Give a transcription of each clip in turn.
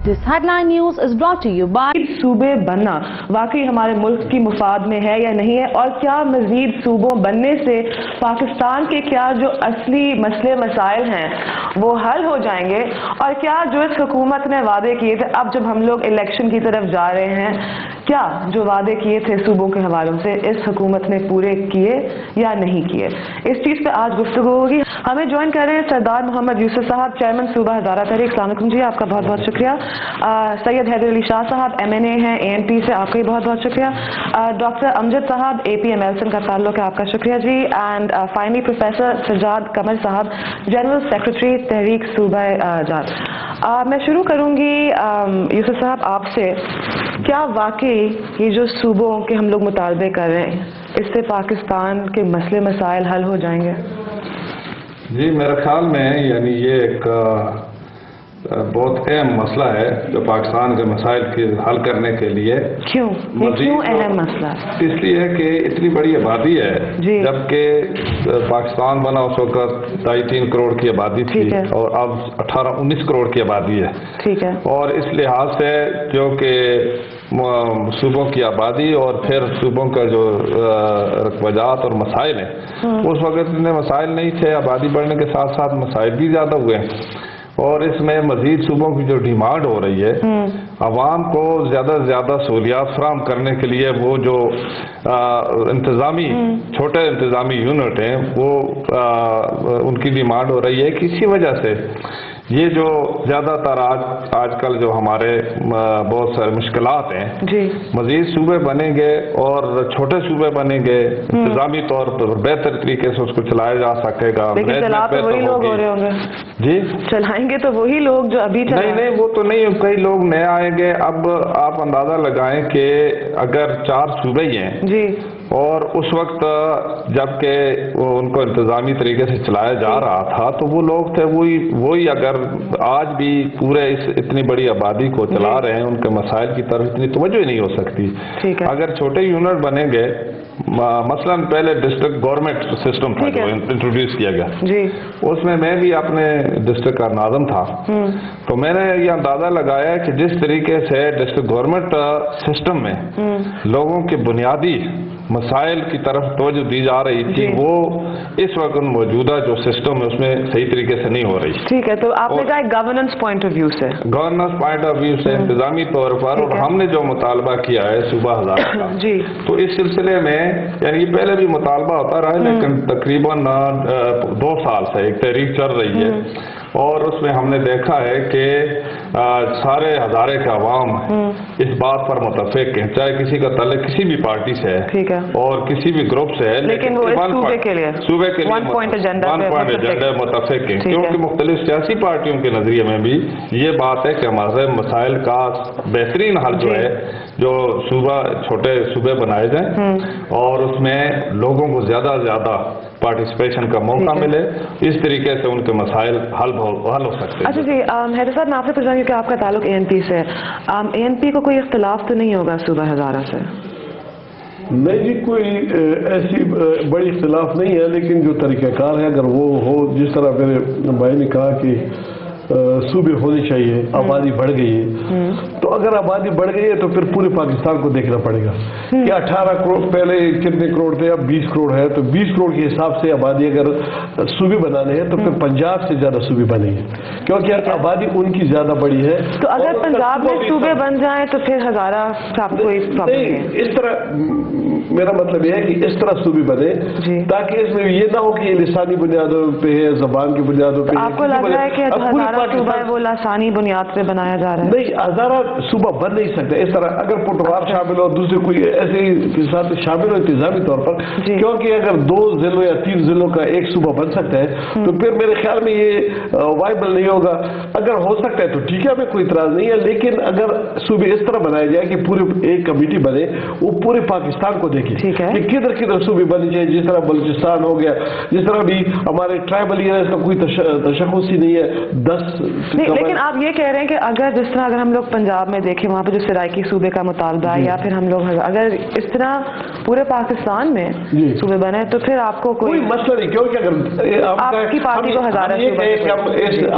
This headline news is brought to you by صوبے بننا واقعی ہمارے ملک کی مفاد میں ہے یا نہیں ہے، اور کیا مزید صوبوں بننے سے پاکستان کے کیا جو اصلی مسئلے مسائل ہیں وہ حل ہو جائیں گے، اور کیا جو اس حکومت نے وعدے کیے تھے اب جب ہم لوگ الیکشن کی طرف جا رہے ہیں، کیا جو وعدے کیے تھے صوبوں کے حوالوں سے اس حکومت نے پورے کیے یا نہیں کیے، اس چیز پہ آج گفتگو ہوگی۔ ہمیں جوائن کر رہے ہیں سردار محمد یوسف صاحب، چیئرمین صوبہ ہزارہ تحریک۔ السلام علیکم جی، آپ کا بہت بہت شکریہ۔ سید حیدر علی شاہ صاحب MNA ہیں ANP سے، آپ کا بھی بہت بہت شکریہ۔ ڈاکٹر امجد صاحب AP MLSN کا تعلق ہے، آپ کا شکریہ جی۔ And finally professor Sajjad Qamar صاحب، جنرل سیکرٹری تحریک صوبہ جات۔ میں شروع کروں گی یوسف صاحب آپ سے، کیا واقعی یہ جو صوبوں کے ہم لوگ مطالبے کر رہے ہیں اس سے پاکستان کے مسئلے مسائل حل ہو جائیں گے؟ جی میرے خیال میں یعنی یہ ایک بہت اہم مسئلہ ہے جو پاکستان کے مسائل کے حل کرنے کے لیے۔ کیوں اہم مسئلہ؟ اس لیے کہ اتنی بڑی آبادی ہے، جبکہ پاکستان بنا اس وقت 2.5-3 کروڑ کی آبادی تھی اور اب 18-19 کروڑ کی آبادی ہے۔ ٹھیک ہے، اور اس لحاظ سے جو کہ صوبوں کی آبادی اور پھر صوبوں کا جو رقبجات اور مسائل ہیں، اس وقت اتنے مسائل نہیں تھے، آبادی بڑھنے کے ساتھ ساتھ مسائل بھی زیادہ ہوئے ہیں، اور اس میں مزید صوبوں کی جو ڈیمانڈ ہو رہی ہے عوام کو زیادہ سے زیادہ سہولیات فراہم کرنے کے لیے، وہ جو چھوٹے انتظامی یونٹ ہیں وہ ان کی ڈیمانڈ ہو رہی ہے کہ اسی وجہ سے یہ جو زیادہ تر آج کل جو ہمارے بہت سارے مشکلات ہیں، مزید صوبے بنیں گے اور چھوٹے صوبے بنیں گے، انتظامی طور پر بہتر طریقے سے اس کو چلایا جا سکے گا۔ لیکن چلا تو وہی لوگ ہو رہے ہوں گے جی، چلائیں گے تو وہی لوگ جو ابھی نہیں وہ تو نہیں، کئی لوگ نئے آئیں گے۔ اب آپ اندازہ لگائیں کہ اگر 4 صوبے ہی ہیں جی، اور اس وقت جبکہ ان کو انتظامی طریقے سے چلایا جا رہا تھا تو وہ لوگ تھے وہی اگر آج بھی پورے اس اتنی بڑی آبادی کو چلا رہے ہیں، ان کے مسائل کی طرف اتنی توجہ ہی نہیں ہو سکتی۔ اگر چھوٹے یونٹ بنیں گے، مثلا پہلے ڈسٹرکٹ گورنمنٹ سسٹم تھا جو انٹروڈیوس کیا گیا، اس میں بھی اپنے ڈسٹرکٹ کا ناظم تھا، تو میں نے یہ اندازہ لگایا کہ جس طریقے سے ڈسٹرکٹ گورنمنٹ سسٹم میں لوگوں کے بنیادی مسائل کی طرف توجہ دی جا رہی تھی، وہ اس وقت موجودہ جو سسٹم ہے اس میں صحیح طریقے سے نہیں ہو رہی۔ ٹھیک ہے، تو آپ نے کہا گورننس پوائنٹ آف ویو سے، انتظامی طور پر، اور ہم نے جو مطالبہ کیا ہے صوبہ ہزارہ کا، تو اس سلسلے میں یعنی پہلے بھی مطالبہ ہوتا رہا ہے، لیکن تقریباً 2 سال سے ایک تحریک چل رہی ہے، اور اس میں ہم نے دیکھا ہے کہ سارے ہزارے کے عوام اس بات پر متفق ہیں، چاہے کسی کا تعلق کسی بھی پارٹی سے ہے اور کسی بھی گروپ سے ہے، لیکن صوبے کے لیے 1 پوائنٹ ایجنڈا متفق ہیں، کیونکہ مختلف سیاسی پارٹیوں کے نظریے میں بھی یہ بات ہے کہ ہمارے مسائل کا بہترین حل جو ہے جو چھوٹے صوبے بنائے جائیں اور اس میں لوگوں کو زیادہ سے زیادہ پارٹیسپیشن کا موقع ملے، اس طریقے سے ان کے مسائل حل ہو سکتے ہیں۔ اچھا جی، حیدر صاحب میں آپ سے پوچھوں گی کہ آپ کا تعلق ANP سے ہے، ANP کو کوئی اختلاف تو نہیں ہوگا صوبہ ہزارہ سے؟ نہیں جی، کوئی ایسی بڑی اختلاف نہیں ہے، لیکن جو طریقہ کار ہے اگر وہ ہو، جس طرح میرے بھائی نے کہا کہ صوبے ہونے چاہیے، آبادی بڑھ گئی ہے، تو اگر آبادی بڑھ گئی ہے تو پھر پورے پاکستان کو دیکھنا پڑے گا کہ 18 کروڑ پہلے کتنے کروڑ تھے، اب 20 کروڑ ہے، تو 20 کروڑ کے حساب سے آبادی اگر صوبے بنانے ہیں تو پھر پنجاب سے زیادہ صوبے بنے گے، کیونکہ آبادی ان کی زیادہ بڑی ہے۔ تو اگر پنجاب میں صوبے بن جائیں تو پھر ہزارہ صاحب کوئی پرابلم نہیں، اس طرح میرا مطلب یہ ہے کہ اس طرح صوبے بنے تاکہ اس میں یہ نہ ہو کہ یہ لسانی بنیادوں پہ ہے، زبان کی بنیادوں پہ۔ آپ کو لگ رہا ہے کہ ہزارہ صوبہ ہے وہ لسانی بنیاد پہ بنایا جا رہا ہے؟ نہیں، ہزارہ صوبہ بن نہیں سکتا اس طرح، اگر پٹوار شامل ہو، دوسرے کوئی ایسے کے ساتھ شامل ہو انتظامی طور پر، کیونکہ اگر 2 ضلعوں یا 3 ضلعوں کا ایک صوبہ بن سکتا ہے تو پھر میرے خیال میں یہ وائبل نہیں ہوگا۔ اگر ہو سکتا ہے تو ٹھیک ہے، ہمیں کوئی اعتراض نہیں ہے، لیکن اگر صوبے اس طرح بنائے جائے کہ پورے ایک کمیٹی بنے، وہ پورے پاکستان کو دیکھے کہ کدھر کدھر صوبے بنے جائے، جس طرح بلوچستان ہو گیا، جس طرح بھی ہمارے ٹرائبل ایریاز کا کوئی تشخص ہی نہیں ہے، 10 نہیں، لیکن آپ یہ کہہ رہے ہیں کہ اگر جس طرح اگر ہم لوگ پنجاب میں دیکھیں وہاں پہ جو سرائکی صوبے کا مطالبہ ہے، یا پھر ہم لوگ اگر اس طرح پورے پاکستان میں صوبے بنے تو پھر آپ کو کوئی مسئلہ نہیں، کیونکہ اگر آپ کی پارٹی کو ہزارہ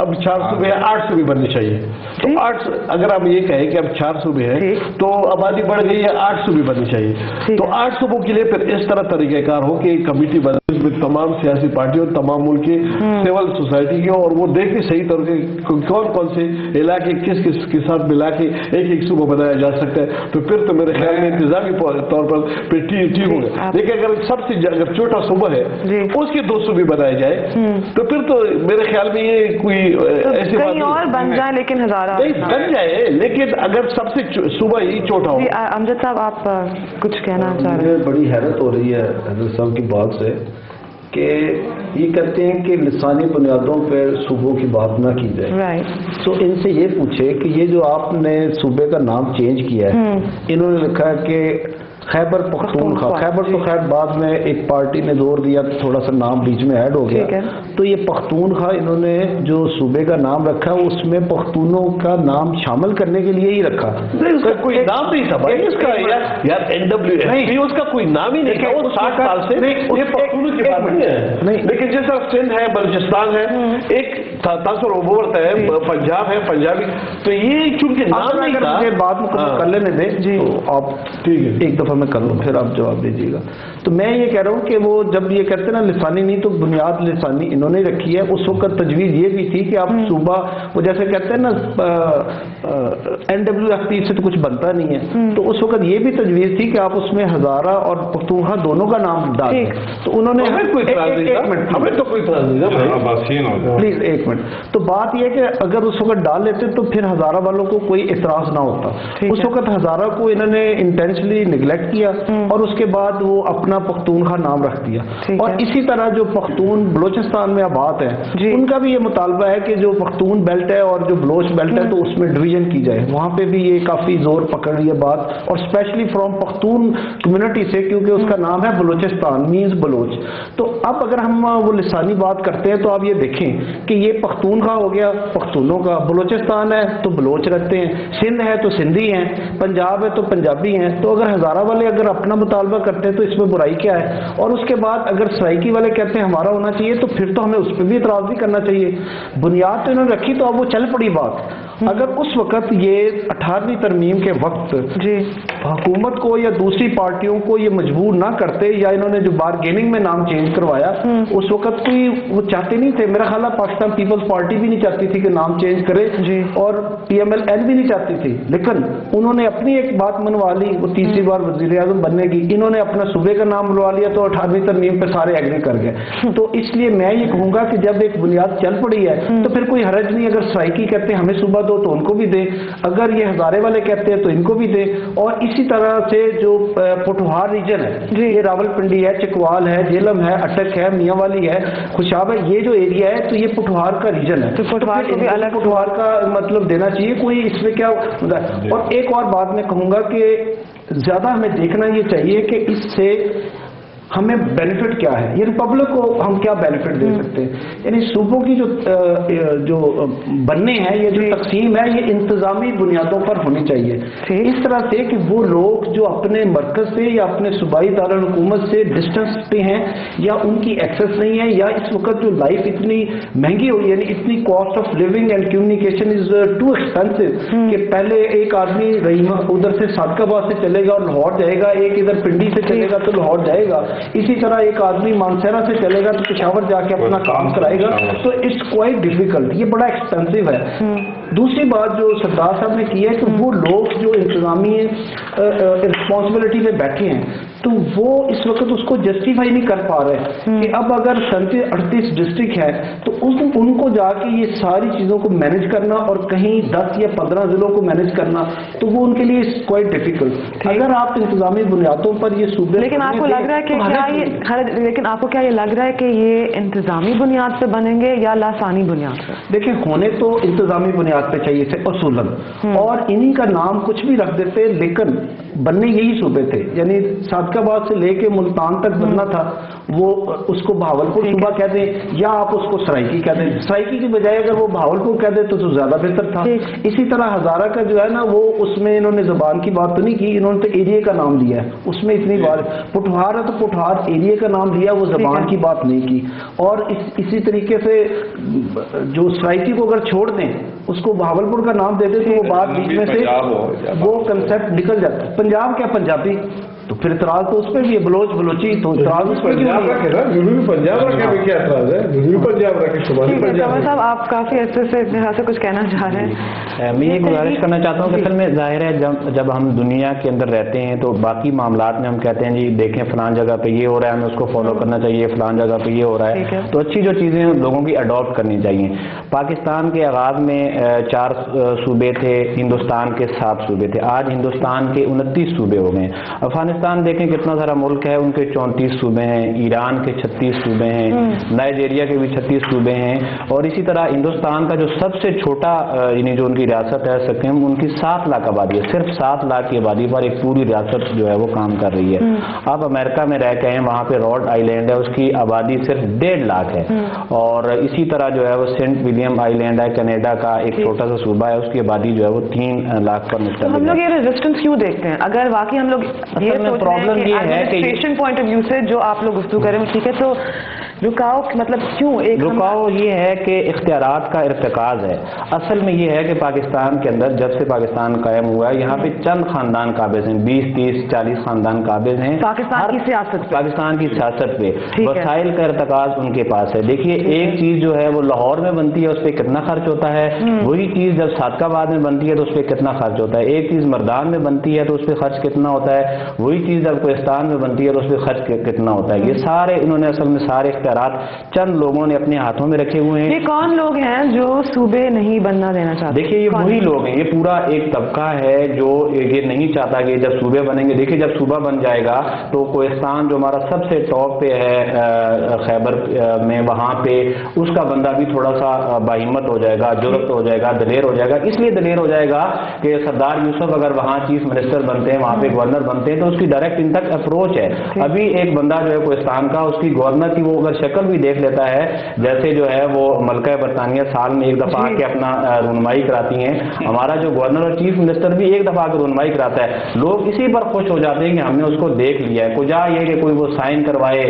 اب 4 صوبے 8 صوبے بننے چاہیے، تو 8 اگر آپ یہ کہیں کہ اب 4 صوبے ہیں تو آبادی بڑھ گئی ہے، 8 صوبے بننے چاہیے، تو 8 صوبوں کے لیے پھر اس طرح طریقہ کار ہو کہ کمیٹی بنے جس میں تمام سیاسی پارٹیوں، تمام ملک کی سول سوسائٹی کی، اور وہ دیکھیں صحیح طور سے کون کون سے علاقے کس کس کے ساتھ ملا کے ایک صوبہ بنایا جا سکتا ہے، تو پھر تو میرے خیال میں انتظامی طور پر پھر ٹھیک ہوگا۔ لیکن اگر سب سے اگر چھوٹا صوبہ ہے اس کے 2 صوبے بنائے جائے تو پھر تو میرے خیال میں یہ کوئی ایسی بات نہیں، اور بن جائے لیکن ہزارہ بن جائے، لیکن اگر سب سے صوبہ ہی چھوٹا ہو۔ امجد صاحب آپ کچھ کہنا چاہ رہے ہیں؟ مجھے بڑی حیرت ہو رہی ہے حضرت صاحب کی بات سے کہ یہ کہتے ہیں کہ لسانی بنیادوں پر صوبوں کی بات نہ کی جائے، تو ان سے یہ پوچھے کہ یہ جو آپ نے صوبے کا نام چینج کیا ہے، انہوں نے لکھا ہے کہ خیبر پختونخوا، خیبر تو خیر بعد میں ایک پارٹی نے زور دیا تو تھوڑا سا نام بیچ میں ایڈ ہو گیا، تو یہ پختونخوا انہوں نے جو صوبے کا نام رکھا اس میں پختونوں کا نام شامل کرنے کے لیے ہی رکھا، اس کا کوئی نام نہیں تھا بھائی، اس کا یار NWS اس کا کوئی نام ہی نہیں تھا، وہ 60 سال سے یہ پختونوں کی بات نہیں ہے، لیکن جیسا سندھ ہے، بلوچستان ہے، ایک تاثر عبورت ہے، پنجاب ہے، پنجابی، تو یہ چونکہ نام نہیں تھا، بات مکمل کر لینے دیں تو آپ ٹھیک ہے ایک دفعہ میں کر لوں پھر آپ جواب دیجیے گا۔ تو میں یہ کہہ رہا ہوں کہ وہ جب یہ کہتے ہیں نا لسانی نہیں، تو بنیاد لسانی انہوں نے رکھی ہے، اس وقت تجویز یہ بھی تھی کہ آپ صوبہ وہ جیسے کہتے ہیں نا NWFP سے تو کچھ بنتا نہیں ہے، تو اس وقت یہ بھی تجویز تھی کہ آپ اس میں ہزارہ اور پختونخوا دونوں کا نام ڈال دیں، تو انہوں نے ہمیں تو کوئی پلیز ایک منٹ، تو بات یہ کہ اگر اس وقت ڈال لیتے تو پھر ہزارہ والوں کو کوئی اعتراض نہ ہوتا، اس وقت ہزارہ کو انہوں نے انٹینشنلی نیگلیکٹ کیا اور اس کے بعد وہ اپنا پختونخوا نام رکھ دیا، اور اسی طرح جو پختون بلوچستان میں آباد ہیں ان کا بھی یہ مطالبہ ہے کہ جو پختون بیلٹ ہے اور جو بلوچ بیلٹ ہے تو اس میں ڈویژن کی جائے، وہاں پہ بھی یہ کافی زور پکڑ رہی ہے بات، اور اسپیشلی فرام پختون کمیونٹی سے، کیونکہ اس کا نام ہے بلوچستان مینز بلوچ۔ تو اب اگر ہم وہ لسانی بات کرتے ہیں تو آپ یہ دیکھیں کہ یہ پختونخوا ہو گیا پختونوں کا، بلوچستان ہے تو بلوچ رہتے ہیں، سندھ ہے تو سندھی ہیں، پنجاب ہے تو پنجابی ہیں، تو اگر ہزارہ والے اگر اپنا مطالبہ کرتے ہیں تو اس میں برائی کیا ہے؟ اور اس کے بعد اگر سرائکی والے کہتے ہیں ہمارا ہونا چاہیے تو پھر تو ہمیں اس پہ بھی اعتراض بھی کرنا چاہیے، بنیاد تو انہوں نے رکھی تو اب وہ چل پڑی بات۔ اگر اس وقت یہ 18ویں ترمیم کے وقت حکومت کو یا دوسری پارٹیوں کو یہ مجبور نہ کرتے، یا انہوں نے جو بارگیننگ میں نام چینج کروایا اس وقت کوئی وہ چاہتے نہیں تھے، میرا خیال ہے پاکستان پیپلز پارٹی بھی نہیں چاہتی تھی کہ نام چینج کرے، اور PMLN بھی نہیں چاہتی تھی، لیکن انہوں نے اپنی ایک بات منوا لی، وہ تیسری بار وزیر اعظم بننے کی، انہوں نے اپنا صوبے کا نام منوا لیا تو 18ویں ترمیم پہ سارے ایگری کر گئے۔ تو اس لیے میں یہ کہوں گا کہ جب ایک بنیاد چل پڑی ہے تو پھر کوئی حرج نہیں، اگر سرائکی کہتے ہیں ہمیں صوبہ دو تو ان کو بھی دیں، اگر یہ ہزارے والے کہتے ہیں تو ان کو بھی دیں، اور اسی طرح سے جو پٹھوہار ریجن ہے، یہ راول پنڈی ہے، چکوال ہے، جیلم ہے، اٹک ہے، میاں والی ہے، خوشاب ہے، یہ جو ایریا ہے تو یہ پٹھوہار کا ریجن ہے، تو پٹھوہار کو بھی الگ پٹھوہار کا مطلب دینا چاہیے، کوئی اس میں کیا۔ اور ایک اور بات میں کہوں گا کہ زیادہ ہمیں دیکھنا یہ چاہیے کہ اس سے ہمیں بینیفٹ کیا ہے، یعنی پبلک کو ہم کیا بینیفٹ دے سکتے ہیں، یعنی صوبوں کی جو بننے ہیں یا جو تقسیم ہے یہ انتظامی بنیادوں پر ہونی چاہیے، اس طرح سے کہ وہ لوگ جو اپنے مرکز سے یا اپنے صوبائی دارالحکومت سے ڈسٹنس پہ ہیں یا ان کی ایکسیس نہیں ہے، یا اس وقت جو لائف اتنی مہنگی ہوئی یعنی اتنی cost of living and communication is too expensive کہ پہلے ایک آدمی رحیمہ ادھر سے صادق آباد سے چلے گا اور لاہور جائے گا، ایک ادھر پنڈی سے چلے گا تو لاہور جائے گا، اسی طرح ایک آدمی مانسہرہ سے چلے گا تو پشاور جا کے اپنا کام کرائے گا، تو اٹس کوائٹ ڈیفیکلٹ، یہ بڑا ایکسپینسو ہے۔ دوسری بات جو سردار صاحب نے کی ہے کہ وہ لوگ جو انتظامی رسپانسبلٹی میں بیٹھے ہیں تو وہ اس وقت اس کو جسٹیفائی نہیں کر پا رہے کہ اب اگر 37-38 ڈسٹرکٹ ہے تو ان کو جا کے یہ ساری چیزوں کو مینج کرنا اور کہیں 10 یا 15 ضلعوں کو مینج کرنا تو وہ ان کے لیے کوائٹ ڈیفیکلٹ۔ اگر آپ انتظامی بنیادوں پر یہ صوبے، لیکن آپ کو لگ رہا ہے کہ لیکن آپ کو کیا یہ لگ رہا ہے کہ یہ انتظامی بنیاد پہ بنیں گے یا لسانی بنیاد پہ؟ دیکھیں ہونے تو انتظامی بنیاد پہ چاہیے تھے اصولاً، اور انہی کا نام کچھ بھی رکھ دیتے، لیکن بننے یہی صوبے تھے، یعنی صادقاباد سے لے کے ملتان تک بننا تھا، وہ اس کو بہاولپور صوبہ کہتے ہیں یا آپ اس کو سرائکی کہتے ہیں، سرائکی کی بجائے اگر وہ بہاولپور کہہ دیں تو زیادہ بہتر تھا۔ اسی طرح ہزارہ کا جو ہے نا وہ اس میں انہوں نے زبان کی بات تو نہیں کی، انہوں نے تو ایریے کا نام لیا ہے، اس میں اتنی بات۔ پٹھوار ہے تو پٹھوار ایریے کا نام لیا، وہ زبان کی بات نہیں کی۔ اور اسی طریقے سے جو سرائکی کو اگر چھوڑ دیں، اس کو بہاولپور کا نام دے دیں تو وہ بات بیچ میں سے وہ کنسیپٹ نکل جاتا ہے۔ پنجاب کیا پنجابی، تو پھر اعتراض تو اس پہ بھی ہے، بلوچی تو اعتراض اس پہ پنجاب رکھے نا، جنوبی پنجاب رکھے میں کیا اعتراض ہے؟ جنوبی پنجاب رکھے، شمالی پنجاب۔ صاحب آپ کافی عرصے سے اپنے خیال سے کچھ کہنا چاہ رہے ہیں؟ میں یہ گزارش کرنا چاہتا ہوں کہ اصل میں ظاہر ہے جب ہم دنیا کے اندر رہتے ہیں تو باقی معاملات میں ہم کہتے ہیں جی دیکھیں فلان جگہ پہ یہ ہو رہا ہے، ہمیں اس کو فالو کرنا چاہیے، فلان جگہ پہ یہ ہو رہا ہے، تو اچھی جو چیزیں لوگوں کی اڈاپٹ کرنی چاہیے۔ پاکستان کے آغاز میں 4 صوبے تھے، ہندوستان کے 7 صوبے تھے، آج ہندوستان کے 29 صوبے ہو گئے۔ افغانستان دیکھیں کتنا سارا ملک ہے، ان کے 34 صوبے ہیں، ایران کے 36 صوبے ہیں، نائجیریا کے بھی 36 صوبے ہیں، اور اسی طرح ہندوستان کا جو سب سے چھوٹا یعنی جو ان کی ریاست ہے سکم، ان کی 7 لاکھ آبادی ہے، صرف 7 لاکھ کی آبادی پر ایک پوری ریاست جو ہے وہ کام کر رہی ہے۔ آپ امریکہ میں رہ کے ہیں، وہاں پہ روڈ آئی لینڈ ہے، اس کی آبادی صرف 1.5 لاکھ ہے، اور اسی طرح جو ہے وہ سینٹ ولیم آئی لینڈ ہے کینیڈا کا، ایک چھوٹا سا صوبہ ہے، اس کی آبادی جو ہے وہ 3 لاکھ پر مشتمل ہے۔ ہم لوگ یہ ریزسٹنس کیوں دیکھتے ہیں؟ اگر واقعی ہم لوگ یہ سوچ رہے ہیں کہ ایڈمنسٹریشن پوائنٹ آف ویو سے جو آپ لوگ گفتگو کریں ٹھیک ہے، تو رکاؤ مطلب کیوں؟ ایک رکاؤ یہ ہے کہ اختیارات کا ارتکاز ہے۔ اصل میں یہ ہے کہ پاکستان کے اندر جب سے پاکستان قائم ہوا ہے، یہاں پہ چند خاندان قابض ہیں، 20 30 40 خاندان قابض ہیں پاکستان کی سیاست پہ، وسائل کا ارتکاز ان کے پاس ہے۔ دیکھیے ایک چیز جو ہے وہ لاہور میں بنتی ہے، اس پہ کتنا خرچ ہوتا ہے، وہی چیز جب صادقاباد میں بنتی ہے تو اس پہ کتنا خرچ ہوتا ہے، ایک چیز مردان میں بنتی ہے تو اس پہ خرچ کتنا ہوتا ہے، وہی چیز جب کوہستان میں بنتی ہے تو اس پہ خرچ کتنا ہوتا ہے۔ یہ سارے انہوں نے اصل میں سارے اختیارات چند لوگوں نے اپنے ہاتھوں میں رکھے ہوئے ہیں۔ یہ کون لوگ ہیں جو صوبے نہیں بننا دینا چاہتے؟ دیکھیے یہ وہی لوگ ہیں، یہ پورا ایک طبقہ ہے جو یہ نہیں چاہتا کہ جب صوبے بنیں گے، دیکھیے جب صوبہ بن جائے گا تو کوہستان جو ہمارا سب سے ٹاپ پہ ہے خیبر میں، وہاں پہ اس کا بندہ بھی تھوڑا سا باہمت ہو جائے گا، جرأت ہو جائے گا، دلیر ہو جائے گا۔ اس لیے دلیر ہو جائے گا کہ سردار یوسف اگر وہاں چیف منسٹر بنتے ہیں، وہاں پہ گورنر بنتے ہیں تو اس کی ڈائریکٹ ان تک اپروچ ہے۔ ابھی ایک بندہ جو ہے کوہستان کا، اس کی گورنر کی وہ اگر شکل بھی دیکھ لیتا ہے، جیسے جو ہے وہ ملکہ برطانیہ سال میں ایک دفعہ آ کے اپنا رونمائی کراتی ہیں، ہمارا جو گورنر اور چیف منسٹر بھی ایک دفعہ آ کے رونمائی کراتا ہے، لوگ اسی پر خوش ہو جاتے ہیں کہ ہم نے اس کو دیکھ لیا ہے۔ کجا یہ کہ کوئی وہ سائن کروائے،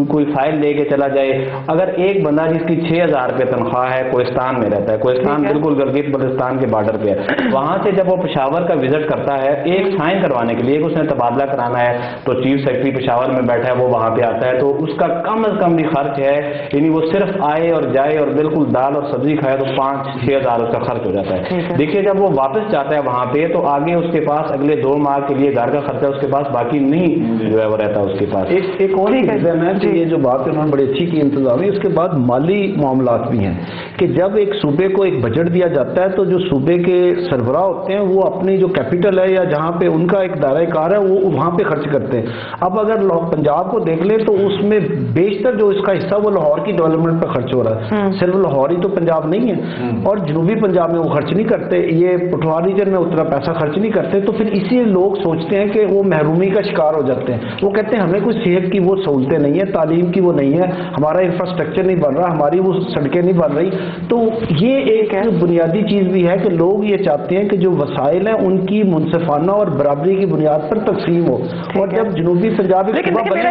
کوئی فائل لے کے چلا جائے۔ اگر ایک بندہ جس کی 6000 روپے تنخواہ ہے، کوہستان میں رہتا ہے، کوہستان بالکل گلگت بلتستان کے بارڈر پہ ہے، وہاں سے جب وہ پشاور کا وزٹ کرتا ہے ایک سائن کروانے کے لیے، اس نے تبادلہ کرانا ہے، تو چیف سیکرٹری پشاور میں بیٹھا ہے، وہ وہاں پہ آتا ہے، تو اس کا کم از کم بھی خرچ ہے، یعنی وہ صرف آئے اور جائے اور بالکل دال اور سبزی کھائے تو 5-6 ہزار اس کا خرچ ہو جاتا ہے۔ دیکھیے جب وہ واپس جاتا ہے وہاں پہ تو آگے اس کے پاس اگلے 2 ماہ کے لیے گھر کا خرچہ اس کے پاس باقی نہیں جو ہے وہ رہتا اس کے پاس۔ ایک اور ریزن ہے کہ یہ جو بات انہوں نے بڑی اچھی کی انتظامی، اس کے بعد مالی معاملات بھی ہیں کہ جب ایک صوبے کو ایک بجٹ دیا جاتا ہے تو جو صوبے کے سربراہ ہوتے ہیں وہ اپنی جو کیپٹل ہے یا جہاں پہ ان کا ایک دائرہ کار ہے وہ وہاں پہ خرچ کرتے ہیں۔ اب اگر پنجاب کو دیکھ لیں تو اس میں بیشتر جو اس کا حصہ وہ لاہور کی ڈیولپمنٹ پہ خرچ ہو رہا ہے، صرف لاہور ہی تو پنجاب نہیں ہے، اور جنوبی پنجاب میں وہ خرچ نہیں کرتے، یہ پٹھوار ریجن میں اتنا پیسہ خرچ نہیں کرتے، تو پھر اسی لوگ سوچتے ہیں کہ وہ محرومی کا شکار ہو جاتے ہیں۔ وہ کہتے ہیں ہمیں کوئی صحت کی وہ سہولتیں نہیں ہیں، تعلیم کی وہ نہیں ہے، ہمارا انفراسٹرکچر نہیں بن رہا، ہماری وہ سڑکیں نہیں بن رہی۔ تو یہ ایک بنیادی چیز بھی ہے کہ لوگ یہ چاہتے ہیں کہ جو وسائل ہیں ان کی منصفانہ اور برابری کی بنیاد پر تقسیم ہو، اور جب جنوبی پنجاب بجٹ ان کو میرا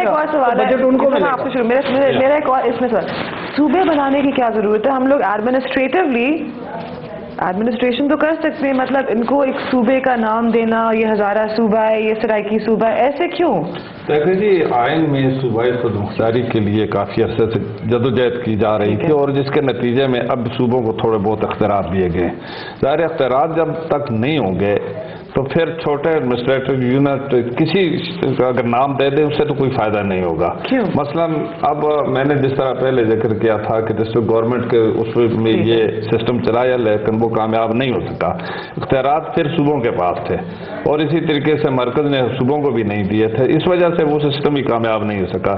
ایک اور اس میں سوال، صوبے بنانے کی کیا ضرورت ہے؟ ہم لوگ ایڈمنسٹریشن تو کر سکتے ہیں، مطلب ان کو ایک صوبے کا نام دینا، یہ ہزارہ صوبہ ہے، یہ سرائکی صوبہ ہے، ایسے کیوں؟ دیکھیں جی آئین میں صوبائی خود مختاری کے لیے کافی عرصے سے جدوجہد کی جا رہی تھی، اور جس کے نتیجے میں اب صوبوں کو تھوڑے بہت اختیارات دیے گئے۔ ظاہر اختیارات جب تک نہیں ہوں گے تو پھر چھوٹے ایڈمنسٹریٹو یونٹ کسی اگر نام دے دیں اس سے تو کوئی فائدہ نہیں ہوگا۔ مثلا اب میں نے جس طرح پہلے ذکر کیا تھا کہ ڈسٹرکٹ گورنمنٹ کے اس میں یہ سسٹم چلایا لیکن وہ کامیاب نہیں ہو سکا، اختیارات پھر صوبوں کے پاس تھے، اور اسی طریقے سے مرکز نے صوبوں کو بھی نہیں دیے تھے، اس وجہ سے وہ سسٹم ہی کامیاب نہیں ہو سکا۔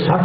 60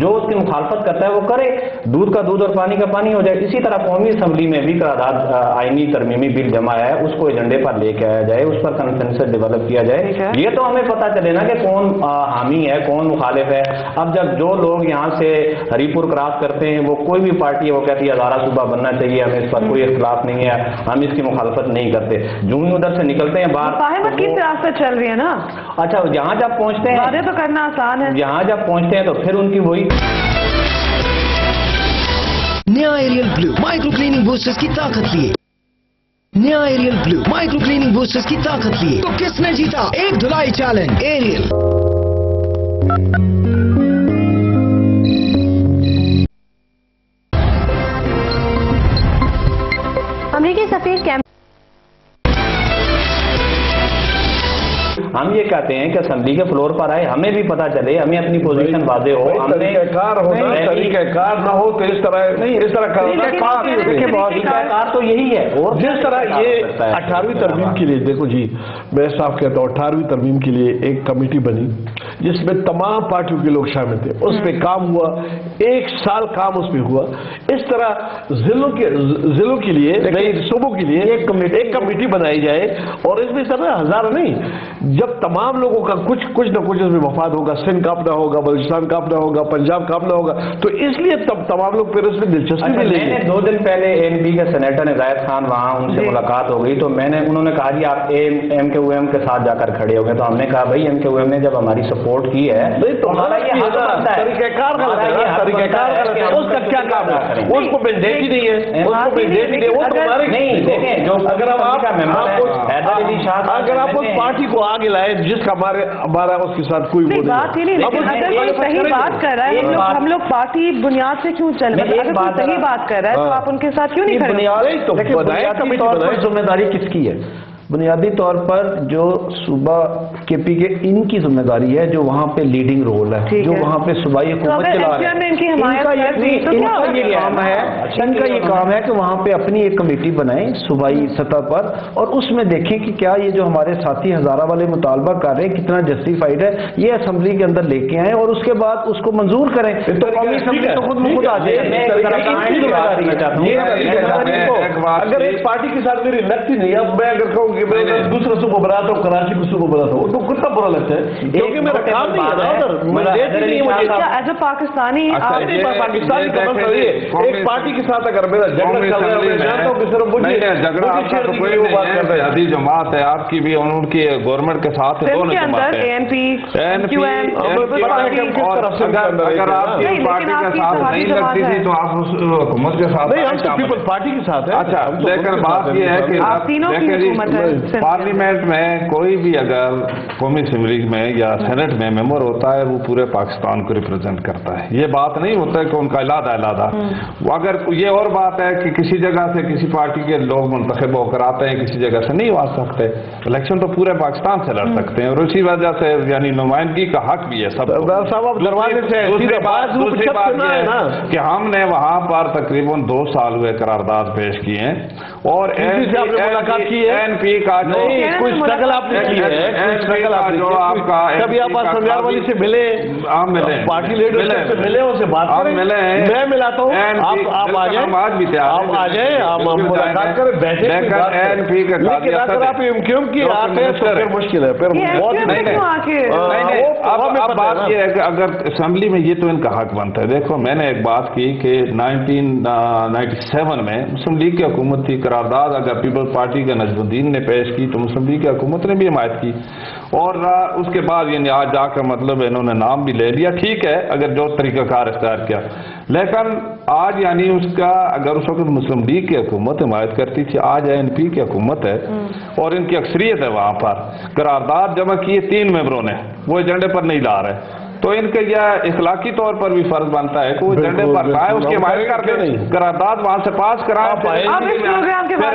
جو اس کی مخالفت کرتا ہے وہ کرے، دودھ کا دودھ اور پانی کا پانی ہو جائے۔ اسی طرح قومی اسمبلی میں بھی قرارداد آئینی ترمیمی بل جمع ہے، اس کو ایجنڈے پر لے کے آیا جائے، اس پر کنسنسس ڈیولپ کیا جائے، یہ تو ہمیں پتہ چلے نا کہ کون حامی ہے کون مخالف ہے۔ اب جب جو لوگ یہاں سے ہری پور کراس کرتے ہیں، وہ کوئی بھی پارٹی ہے وہ کہتی ہے ہزارہ صوبہ بننا چاہیے، ہمیں اس پر کوئی اختلاف نہیں ہے، ہم اس کی مخالفت نہیں کرتے، جو ہی ادھر سے نکلتے ہیں باہر مفاہمت کی سیاست چل رہی ہے نا۔ اچھا یہاں جب پہنچتے ہیں وعدے تو کرنا آسان ہے، یہاں جب پہنچتے ہیں تو پھر ان کی وہی نیا ایریل بلو مائکرو کلیننگ بوسٹرز کی طاقت لیے، نیا ایریل بلو مائکرو کلیننگ بوسٹرز کی طاقت لیے، تو کس نے جیتا ایک دھلائی چیلنج؟ ایریل۔ امریکی سفیر کیمپ ہم یہ کہتے ہیں کہ اسمبلی کے فلور پر آئے، ہمیں بھی پتہ چلے، ہمیں اپنی پوزیشن واضح ہو، ہم نے طریقہ کار ہونا، طریقہ کار نہ ہو تو اس طرح نہیں، اس طرح طریقہ کار تو یہی ہے۔ اور جس طرح یہ 18ویں ترمیم کے لیے، دیکھو جی میں صاف کہتا ہوں، 18ویں ترمیم کے لیے ایک کمیٹی بنی جس میں تمام پارٹیوں کے لوگ شامل تھے، اس پہ کام ہوا، 1 سال کام اس پہ ہوا۔ اس طرح ضلعوں کے لیے نئی صوبوں کے لیے ایک کمیٹی بنائی جائے، اور اس میں سب ہزار نہیں، جب تمام لوگوں کا کچھ نہ کچھ اس میں مفاد ہوگا، سندھ کا اپنا ہوگا، بلوچستان کا اپنا ہوگا، پنجاب کا اپنا ہوگا، تو اس لیے تب تمام لوگ پھر اس میں دلچسپی بھی لیں گے۔ 2 دن پہلے ANP کے سینیٹر نے زاہد خان وہاں ان سے ملاقات ہو گئی، تو انہوں نے کہا جی آپ MKOM کے ساتھ جا کر کھڑے ہو گئے، تو ہم نے کہا بھائی MKOM نے جب ہماری سپورٹ کی ہے تو ہمارا یہ حق بنتا ہے، طریقہ کار غلط ہے، اس کا کیا کام ہے؟ اس کو مینڈیٹ ہی نہیں ہے، اس کو مینڈیٹ ہی نہیں، وہ تمہارے نہیں دیکھیں جو اگر آپ اس پارٹی کو آگے لائے جس کا ہمارا اس کے ساتھ کوئی وہ بات ہی نہیں، لیکن اگر کوئی صحیح بات کر رہا ہے ہم لوگ پارٹی بنیاد سے کیوں چل رہے ہیں؟ اگر کوئی صحیح بات کر رہا ہے تو آپ ان کے ساتھ کیوں نہیں کھڑے؟ بنیادی طور پر ذمہ داری کس کی ہے؟ بنیادی طور پر جو صوبہ KP کے ان کی ذمہ داری ہے، جو وہاں پہ لیڈنگ رول ہے، جو وہاں پہ صوبائی حکومت چلا رہے ہیں، ان کا یہ کام ہے کہ وہاں پہ اپنی ایک کمیٹی بنائیں صوبائی سطح پر، اور اس میں دیکھیں کہ کیا یہ جو ہمارے ساتھی ہزارہ والے مطالبہ کر رہے ہیں کتنا جسٹیفائڈ ہے، یہ اسمبلی کے اندر لے کے آئیں اور اس کے بعد اس کو منظور کریں، تو قومی اسمبلی تو خود آ جائے۔ اگر ایک پارٹی کے ساتھ میری لگتی نہیں، اب میں اگر کہوں کہ میں دوسرا صوبہ بناتا ہوں، کراچی کو صوبہ بناتا ہوں، تو کتنا برا لگتا ہے، کیونکہ میرا کام نہیں ہے نا ادھر، ایز اے پاکستانی پاکستانی کا مطلب یہ ایک پارٹی کے ساتھ اگر میرا جھگڑا چل رہا ہے، میں جانتا ہوں کہ صرف مجھے جھگڑا آپ کا تو کوئی وہ بات کرتا ہے، جہادی جماعت ہے آپ کی بھی، ان کی گورنمنٹ کے ساتھ دونوں جماعت ہے، ANP اگر آپ کی پارٹی کے ساتھ نہیں لگتی تھی تو آپ اس حکومت کے ساتھ نہیں، ہم تو پیپل پارٹی کے ساتھ ہیں۔ اچھا لیکن بات یہ ہے کہ پارلیمنٹ میں کوئی بھی اگر قومی اسمبلی میں یا سینٹ میں ممبر ہوتا ہے وہ پورے پاکستان کو ریپرزینٹ کرتا ہے، یہ بات نہیں ہوتا ہے کہ ان کا علیحدہ اگر یہ اور بات ہے کہ کسی جگہ سے کسی پارٹی کے لوگ منتخب ہو کر آتے ہیں، کسی جگہ سے نہیں آ سکتے، الیکشن تو پورے پاکستان سے لڑ سکتے ہیں، اور اسی وجہ سے یعنی نمائندگی کا حق بھی ہے سب کو۔ دوسری بات یہ ہے کہ ہم نے وہاں پر تقریباً 2 سال ہوئے قرارداد پیش کیے ہیں، اور ملاقات کی ہے ANP کا کوئی اسٹرگل آپ نے کی ہے، جو آپ کا کبھی آپ سنجار والی سے ملے، آپ ملے، پارٹی لیڈر سے ملے، ان سے بات کریں، میں ملاتا ہوں، آپ آ جائیں، آپ آ جائیں، آپ ملاقات کریں، بیٹھیں، لیکن اگر آپ MKOM کی آتے ہیں تو پھر مشکل ہے، پھر بہت اب بات یہ ہے کہ اگر اسمبلی میں یہ تو ان کا حق بنتا ہے۔ دیکھو میں نے ایک بات کی کہ 1997 میں مسلم لیگ کی حکومت تھی، قرارداد اگر پیپل پارٹی کے نجم الدین نے پیش کی تو مسلم لیگ کی حکومت نے بھی حمایت کی، اور اس کے بعد یعنی آج جا کر مطلب انہوں نے نام بھی لے لیا، ٹھیک ہے اگر جو طریقہ کار اختیار کیا، لیکن آج یعنی اس کا اگر اس وقت مسلم لیگ کی حکومت حمایت کرتی تھی، آج ANP کی حکومت ہے اور ان کی اکثریت ہے وہاں پر، قرارداد جمع کیے 3 ممبروں نے، وہ ایجنڈے پر نہیں لا رہے، تو ان کا یہ اخلاقی طور پر بھی فرض بنتا ہے کہ وہ ایجنڈے پر لائے، اس کی حمایت کر دیں، قرارداد وہاں سے پاس کرائیں، اب اس پروگرام کے بعد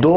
2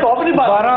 12,